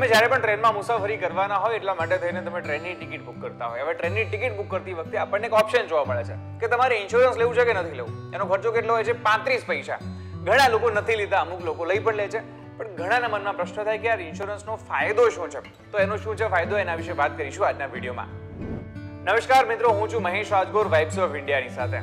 તમે જ્યારે પણ ટ્રેનમાં મુસાફરી કરવાના હોય એટલા માટે થઈને તમે ટ્રેનની ટિકિટ બુક કરતા હોય. હવે ટ્રેનની ટિકિટ બુક કરતી વખતે આપણને એક ઓપ્શન જોવા મળે છે કે તમારે ઇન્સ્યોરન્સ લેવું છે કે નથી લેવું. એનો ખર્ચો કેટલો હોય છે? 35 પૈસા. ઘણા લોકો નથી લેતા, અમુક લોકો લઈ પણ લે છે. પણ ઘણાના મનમાં પ્રશ્ન થાય કે યાર ઇન્સ્યોરન્સનો ફાયદો શું છે? તો એનો શું છે ફાયદો, એના વિશે વાત કરીશું આજના વિડીયોમાં. નમસ્કાર મિત્રો, હું છું મહેશ રાજગોર, વાઇબ્સ ઓફ ઇન્ડિયાની સાથે.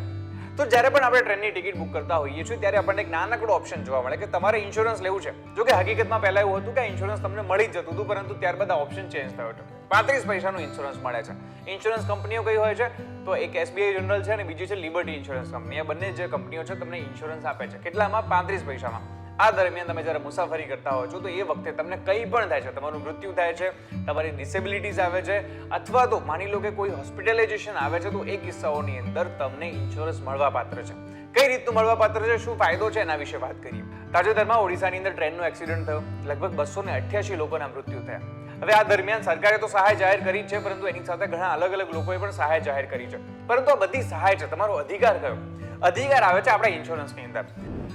તો જ્યારે પણ આપણે ટ્રેનની ટિકિટ બુક કરતા હોઈએ છીએ ત્યારે આપણને એક નાનકડો ઓપ્શન જોવા મળે કે તમારે ઇન્સ્યોરન્સ લેવું છે. જો કે હકીકતમાં પહેલા એવું હતું કે ઇન્સ્યોરન્સ તમને મળી જ જતું હતું, પરંતુ ત્યારબાદ આ ઓપ્શન ચેન્જ થયો છે. 35 પૈસાનું ઇન્સ્યોરન્સ મળે છે. ઇન્સ્યોરન્સ કંપનીઓ કઈ હોય છે? તો એક SBI જનરલ છે અને બીજી છે લિબર્ટી ઇન્સ્યોરન્સ કંપની. આ બંને જે કંપનીઓ છે તમને ઇન્સ્યોરન્સ આપે છે. કેટલામાં? 35 પૈસામાં. આ દરમિયાન તમે જ્યારે મુસાફરી કરતા હો છો તો એ વખતે તમને કંઈ પણ થાય છે, તમારું મૃત્યુ થાય છે, તમારી ડિસેબિલિટીઝ આવે છે, અથવા તો માની લો કે કોઈ હોસ્પિટલાઇઝેશન આવે છે, તો એ કિસ્સાઓની અંદર તમને ઇન્સ્યોરન્સ મળવા પાત્ર છે. કઈ રીતનું મળવા પાત્ર છે, શું ફાયદો છે, એના વિશે વાત કરીએ. તાજેતરમાં ઓડિશાની અંદર ટ્રેનનો એક્સિડન્ટ થયો, લગભગ 288 લોકોના મૃત્યુ થયા. હવે આ દરમિયાન સરકારે તો સહાય જાહેર કરી છે, પરંતુ એની સાથે ઘણા અલગ અલગ લોકોએ પણ સહાય જાહેર કરી છે. પરંતુ આ બધી સહાય છે, તમારો અધિકાર કયો? અધિકાર આવે છે આપણા ઇન્સ્યોરન્સની અંદર.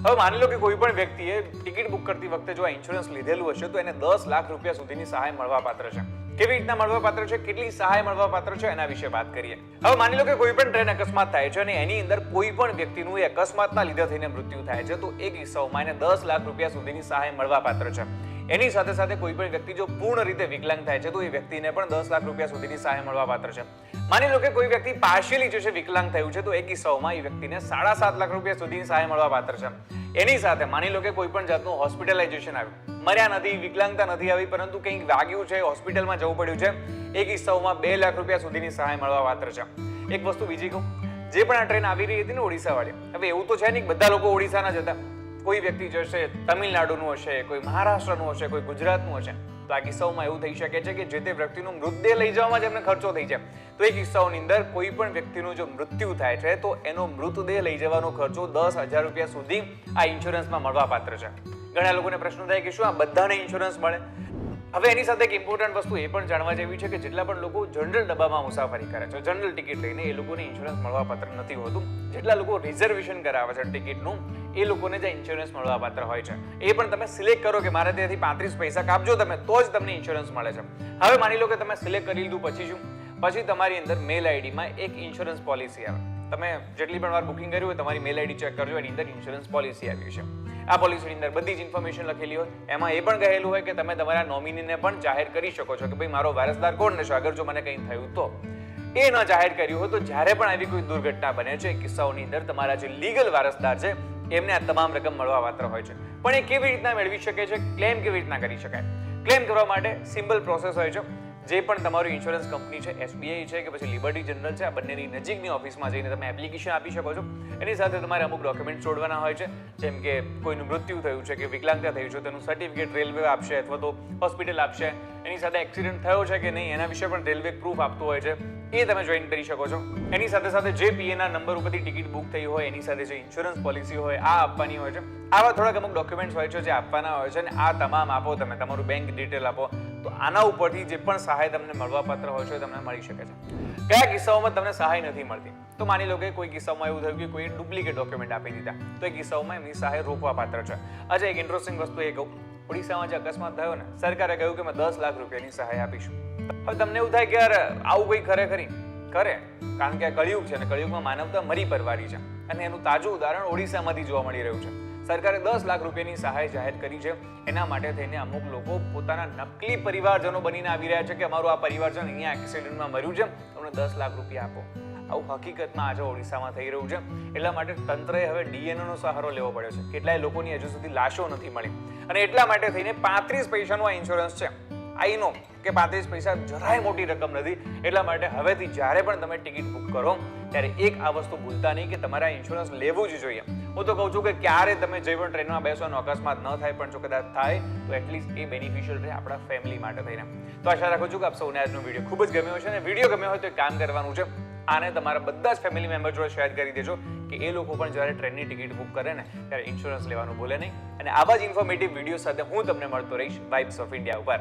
હવે માની લો કે કોઈ પણ વ્યક્તિએ ટિકિટ બુક કરતી વખતે જો આ ઇન્સ્યોરન્સ લીધેલું હશે તો એને 10 લાખ રૂપિયા સુધીની સહાય મળવા પાત્ર છે. કેવી રીતના મળવા પાત્ર છે, કેટલી સહાય મળવા પાત્ર છે, એના વિશે વાત કરીએ. હવે માની લો કે કોઈ પણ ટ્રેન અકસ્માત થાય છે અને એની અંદર કોઈ પણ વ્યક્તિનું એ અકસ્માતના લીધે થઈને મૃત્યુ થાય છે, તો એ કિસ્સામાં એને 10 લાખ રૂપિયા સુધીની સહાય મળવા પાત્ર છે. એની સાથે સાથે કોઈ પણ વ્યક્તિ જો પૂર્ણ રીતે વિકલાંગ થાય છે તો એ વ્યક્તિને પણ 10 લાખ રૂપિયા સુધીની સહાય મળવા પાત્ર છે. માની લો કે કોઈ વ્યક્તિ પાર્શિયલી જે છે વિકલાંગ થયું છે તો એ કિસ્સામાં એ વ્યક્તિને 7.5 લાખ રૂપિયા સુધીની સહાય મળવા પાત્ર છે. એની સાથે માની લો કે કોઈ પણ જાતનું હોસ્પિટલાઇઝેશન આવ્યું, મર્યા નથી, વિકલાંગતા નથી આવી, પરંતુ કંઈક વાગ્યું છે, હોસ્પિટલમાં જવું પડ્યું છે, એ કિસ્સાઓમાં 2 લાખ રૂપિયા સુધીની સહાય મળવા પાત્ર છે. એક વસ્તુ બીજી કહું, જે પણ આ ટ્રેન આવી રહી હતી ને ઓડિશા વાળી, હવે એવું તો છે નહીં બધા લોકો ઓડિશાના જ હતા. કોઈ વ્યક્તિ જશે તમિલનાડુનું હશે, કોઈ મહારાષ્ટ્રનું હશે, કોઈ ગુજરાતનું હશે. તો આ કિસ્સાઓમાં એવું થઈ શકે છે કે જે તે વ્યક્તિનું મૃતદેહ લઈ જવામાં જ એમને ખર્ચો થઈ જાય. તો એ કિસ્સાઓની અંદર કોઈ પણ વ્યક્તિનું જો મૃત્યુ થાય છે તો એનો મૃતદેહ લઈ જવાનો ખર્ચો 10,000 રૂપિયા સુધી આ ઇન્સ્યોરન્સમાં મળવા પાત્ર છે. ઘણા લોકોને પ્રશ્ન થાય કે શું આ બધાને ઇન્સ્યોરન્સ મળે? હવે એની સાથે એક ઇમ્પોર્ટન્ટ વસ્તુ એ પણ જાણવા જેવી છે કે જેટલા પણ લોકો જનરલ ડબ્બામાં મુસાફરી કરે છે, જનરલ ટિકિટ લઈને, એ લોકોને ઇન્સ્યોરન્સ મળવા પાત્ર નથી હોતું. જેટલા લોકો રિઝર્વેશન કરાવે છે ટિકિટનું, એ લોકોને જ ઇન્સ્યોરન્સ મળવા પાત્ર હોય છે. એ પણ તમે સિલેક્ટ કરો કે મારે ત્યાંથી 35 પૈસા કાપજો તમે, તો જ તમને ઇન્સ્યોરન્સ મળે છે. હવે માની લો કે તમે સિલેક્ટ કરી લીધું, પછી શું? પછી તમારી અંદર મેલ આઈડીમાં એક ઇન્સ્યોરન્સ પોલિસી આવે. તમે જેટલી પણ વાર બુકિંગ કર્યું હોય તમારી મેલ આઈડી ચેક કરજો, એની અંદર ઇન્સ્યોરન્સ પોલિસી આવી છે. આ પોલિસીની અંદર બધી જ ઇન્ફોર્મેશન લખેલી હોય. એમાં એ પણ કહેલું હોય કે તમે તમારા નોમિનીને પણ જાહેર કરી શકો છો કે ભાઈ મારો વારસદાર કોણ છે, અગર જો મને કંઈ થયું તો. એ ન જાહેર કર્યું હોય તો જ્યારે પણ આવી કોઈ દુર્ઘટના બને છે, કિસ્સાઓની અંદર તમારા જે લીગલ વારસદાર છે એમને આ તમામ રકમ મળવા પાત્ર હોય છે. પણ એ કેવી રીતના મેળવી શકે છે, ક્લેમ કેવી રીતના કરી શકાય? ક્લેમ કરવા માટે સિમ્પલ પ્રોસેસ હોય છે. જે પણ તમારું ઇન્સ્યોરન્સ કંપની છે, SBI છે કે પછી લિબર્ટી જનરલ છે, આ બંનેની નજીકની ઓફિસમાં જઈને તમે એપ્લિકેશન આપી શકો છો. એની સાથે તમારે અમુક ડોક્યુમેન્ટ જોડવાના હોય છે, જેમ કે કોઈનું મૃત્યુ થયું છે કે વિકલાંગતા થયું છે તેનું સર્ટિફિકેટ રેલવે આપશે અથવા તો હોસ્પિટલ આપશે. એની સાથે એક્સિડન્ટ થયો છે કે નહીં એના વિશે પણ રેલવે પ્રૂફ આપતું હોય છે, એ તમે જોઈન કરી શકો છો. એની સાથે સાથે જે PNR નંબર ઉપરથી ટિકિટ બુક થઈ હોય એની સાથે જે ઇન્સ્યોરન્સ પોલિસી હોય આ આપવાની હોય છે. આવા થોડાક અમુક ડોક્યુમેન્ટ્સ હોય છે જે આપવાના હોય છે અને આ તમામ આપો તમે, તમારું બેંક ડિટેલ આપો, તો આના ઉપરથી જે પણ સહાય તમને મળવા પાત્ર હોય છે તમને મળી શકે છે. કયા કિસ્સાઓમાં તમને સહાય નથી મળતી? તો માની લો કે કોઈ કિસ્સામાં એવું થયું કે કોઈ ડુપ્લિકેટ ડોક્યુમેન્ટ આપી દીધા, તો એ કિસ્સાઓમાં એમની સહાય રોકવા પાત્ર છે. આજે એક ઇન્ટરેસ્ટિંગ વસ્તુ એ કહું, ઓડિશામાં જે અકસ્માત થયો ને, સરકારે કહ્યું કે અમે 10 લાખ રૂપિયાની સહાય આપીશું. હવે તમને એવું થાય કે યાર આવું કોઈ ખરેખરી કરે, કારણ કે આ કળિયુગ છે અને કળિયુગમાં માનવતા મરી પરવારી છે અને એનું તાજું ઉદાહરણ ઓડિશામાંથી જોવા મળી રહ્યું છે. સરકારે 10 લાખ રૂપિયાની સહાય જાહેર કરી છે. એના માટે થઈને અમુક લોકો પોતાના નકલી પરિવારજનો બનીને આવી રહ્યા છે કે અમારું આ પરિવારજન અહીંયા એક્સિડન્ટમાં મર્યું છે, અમને 10 લાખ રૂપિયા આપો. આવું હકીકતમાં આજે ઓડિશામાં થઈ રહ્યું છે. એટલા માટે તંત્રએ હવે DNA નો સહારો લેવો પડ્યો છે. કેટલાય લોકોની હજુ સુધી લાશો નથી મળી અને એટલા માટે થઈને 35 પૈસાનું આ ઇન્સ્યોરન્સ છે. આઈ નો કે 35 પૈસા જરાય મોટી રકમ નથી. એટલા માટે હવેથી જ્યારે પણ તમે ટિકિટ બુક કરો ત્યારે એક આ વસ્તુ ભૂલતા નહીં કે તમારે આ ઇન્સ્યોરન્સ લેવું જ જોઈએ. હું તો કહું છું કે ક્યારે તમે જે પણ ટ્રેનમાં બેસો અને અકસ્માત ન થાય, પણ જો કદાચ થાય તો એટલીસ્ટ એ બેનિફિશિયલ રહે આપણા ફેમિલી માટે થઈને. તો આશા રાખું છું કે આપ સૌને આજનો વિડીયો ખૂબ જ ગમ્યો હશે અને વિડીયો ગમ્યો હોય તો એક કામ કરવાનું છે, આને તમારા બધા જ ફેમિલી મેમ્બર જોડે શેર કરી દેજો કે એ લોકો પણ જ્યારે ટ્રેનની ટિકિટ બુક કરે ને ત્યારે ઇન્સ્યોરન્સ લેવાનું ભૂલે નહીં. અને આવા જ ઇન્ફોર્મેટિવ વિડીયો સાથે હું તમને મળતો રહીશ વાઇબ્સ ઓફ ઇન્ડિયા ઉપર.